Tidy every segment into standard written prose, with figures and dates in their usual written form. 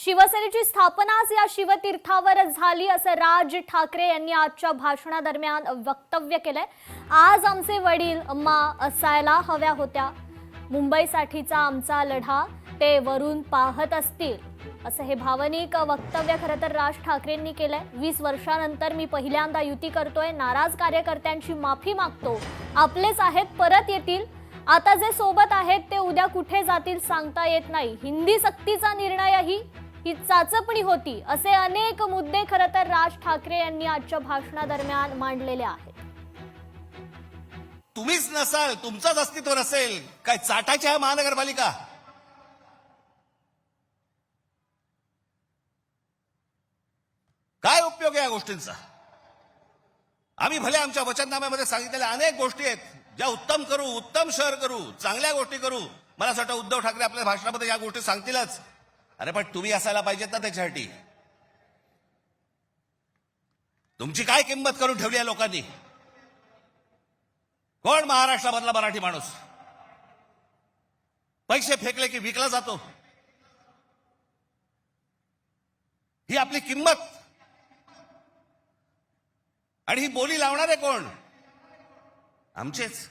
शिवसेनेची स्थापनाच या शिवतीर्थावर झाली असं राज ठाकरे यांनी आजच्या भाषणादरम्यान वक्तव्य केलंय। आज आमचे वडील अम्मा असायला हव्या होत्या, मुंबईसाठीचा आमचा लढा ते वरून पाहत असतील, असं हे भावनिक वक्तव्य खरं तर राज ठाकरेंनी केलंय। 20 वर्षांनंतर मी पहिल्यांदा युती करतोय, नाराज कार्यकर्त्यांची माफी मागतो, आपलेच आहेत परत येतील, आता जे सोबत आहेत ते उद्या कुठे जातील सांगता येत नाही, हिंदी सक्तीचा निर्णयही ही चाचपणी होती, असे अनेक मुद्दे खरं तर राज ठाकरे यांनी आजच्या भाषणादरम्यान मांडलेले आहेत। तुम्हीच नसाल, तुमचंच अस्तित्व नसेल, काय चाटाची आहे महानगरपालिका? काय उपयोग आहे या गोष्टींचा? आम्ही भले आमच्या वचननाम्यामध्ये सांगितलेल्या अनेक गोष्टी आहेत ज्या उत्तम करू, उत्तम शहर करू, चांगल्या गोष्टी करू। मला असं वाटतं उद्धव ठाकरे आपल्या भाषणामध्ये या गोष्टी सांगतीलच। अरे पण तुम्ही असायला पाहिजेत ना त्याच्यासाठी। तुमची काय किंमत करून ठेवली आहे लोकांनी? कोण महाराष्ट्रामधला मराठी माणूस पैसे फेकले की विकला जातो? ही आपली किंमत आणि ही बोली लावणारे कोण? आमचेच।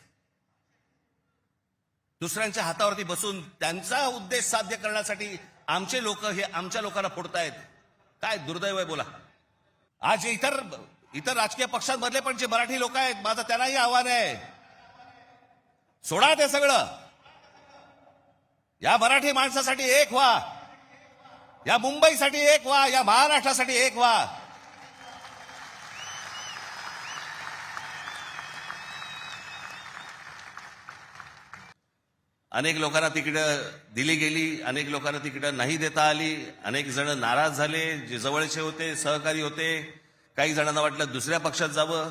दुसऱ्यांच्या हातावरती बसून त्यांचा उद्देश साध्य करण्यासाठी आमचे लोक हे आमच्या लोकांना फोडतायत। काय दुर्दैव आहे बोला। आज इतर राजकीय पक्षांमधले पण जे मराठी लोक आहेत, माझं त्यांनाही आव्हान आहे, सोडा ते सगळं, या मराठी माणसासाठी एक व्हा, या मुंबईसाठी एक व्हा, या महाराष्ट्रासाठी एक व्हा। अनेक लोकांना तिकीटं दिली गेली, अनेक लोकांना तिकीटं नाही देता आली, अनेक जण नाराज झाले, जे जवळचे होते, सहकारी होते, काही जणांना वाटलं दुसऱ्या पक्षात जावं,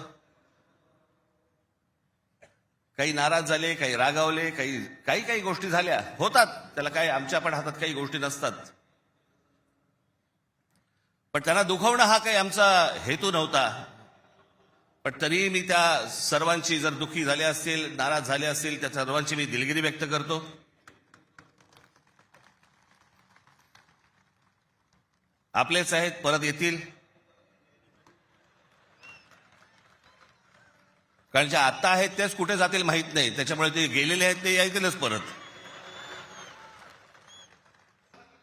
काही नाराज झाले, काही रागावले, काही गोष्टी झाल्या, होतात, त्याला काय आमच्या पण हातात काही गोष्टी नसतात। पण त्यांना दुखवणं हा काही आमचा हेतू नव्हता। पण तरी मी त्या सर्वांची, जर दुःखी झाले असतील, नाराज झाले असतील, त्या सर्वांची मी दिलगिरी व्यक्त करतो। आपलेच आहेत, परत येतील, कारण जे आता आहेत तेच कुठे जातील माहित नाही, त्याच्यामुळे ते गेलेले आहेत ते येतीलच परत।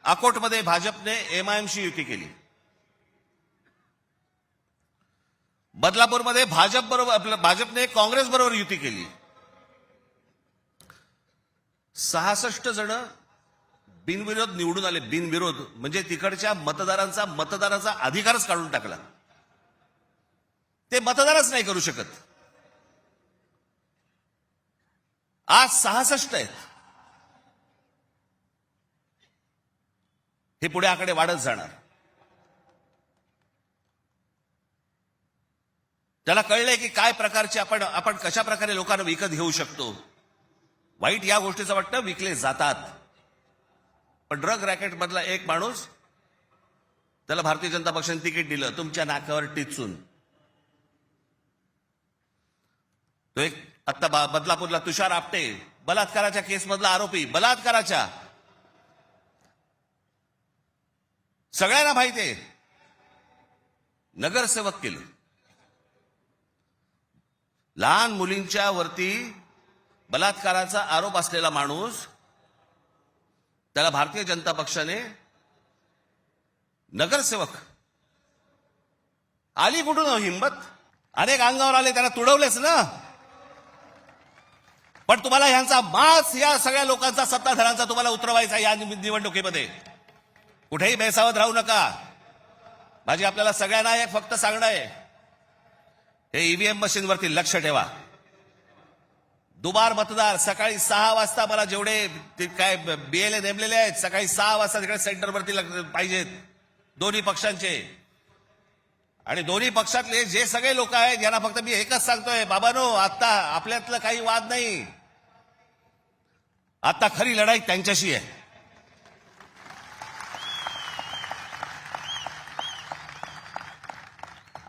अकोटमध्ये भाजपने MIMशी युती केली, बदलापूरमध्ये भाजपने काँग्रेस बरोबर युती केली। 66 जण बिनविरोध निवडून आले। बिनविरोध म्हणजे तिकडच्या मतदारांचा अधिकारच काढून टाकला। ते मतदारच नाही करू शकत। आज 66 आहेत। हे पुढे आकडे वाढत जाणार। त्याला कळलंय की काय प्रकारचे आपण कशा प्रकारे लोकांना विकत घेऊ शकतो। वाईट या गोष्टीचं वाटतं विकले जातात, पण ड्रग रॅकेट मधला एक माणूस, त्याला भारतीय जनता पक्षाने तिकीट दिलं तुमच्या नाकावर टिचून। तो एक आता बदलापूरला तुषार आपटे, बलात्काराच्या केसमधला आरोपी, बलात्काराच्या, सगळ्यांना माहिती आहे, नगरसेवक केले। लहान मुलींच्या वरती बलात्काराचा आरोप असलेला माणूस, त्याला भारतीय जनता पक्षाने नगरसेवक। आली कुठून हिंमत? अनेक अंगावर आले, त्यांना तुडवलेच ना। पण तुम्हाला ह्यांचा मास, या सगळ्या लोकांचा, सत्ताधाऱ्यांचा तुम्हाला उतरवायचा या निवडणुकीमध्ये। कुठेही बेसावध राहू नका। माझी आपल्याला सगळ्यांना एक फक्त सांगणं आहे, हे ईव्हीएम मशीनवरती लक्ष ठेवा। दुबार मतदार सकाळी 6 वाजता, मला जेवढे काय BLA नेमलेले आहेत, सकाळी 6 वाजता तिकडे सेंटरवरती पाहिजेत, दोन्ही पक्षांचे। आणि दोन्ही पक्षातले जे सगळे लोक आहेत यांना फक्त मी एकच सांगतोय, बाबांनो, आता आपल्यातलं काही वाद नाही, आता खरी लढाई त्यांच्याशी आहे।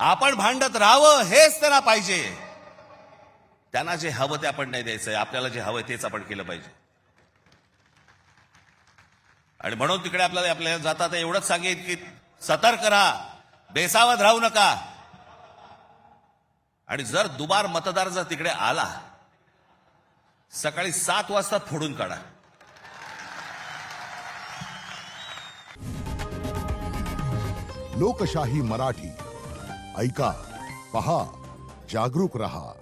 आपण भांडत राहावं हेच त्यांना पाहिजे। त्यांना जे हवं ते आपण नाही द्यायचंय, आपल्याला जे हवं तेच आपण केलं पाहिजे। आणि म्हणून तिकडे आपल्याला जाता एवढंच सांगेन की सतर्क राहा, बेसावध राहू नका. आणि जर दुबार मतदार जर तिकडे आला, सकाळी 7 वाजता फोडून काढा. लोकशाही मराठी ऐका, पहा, जागरूक रहा.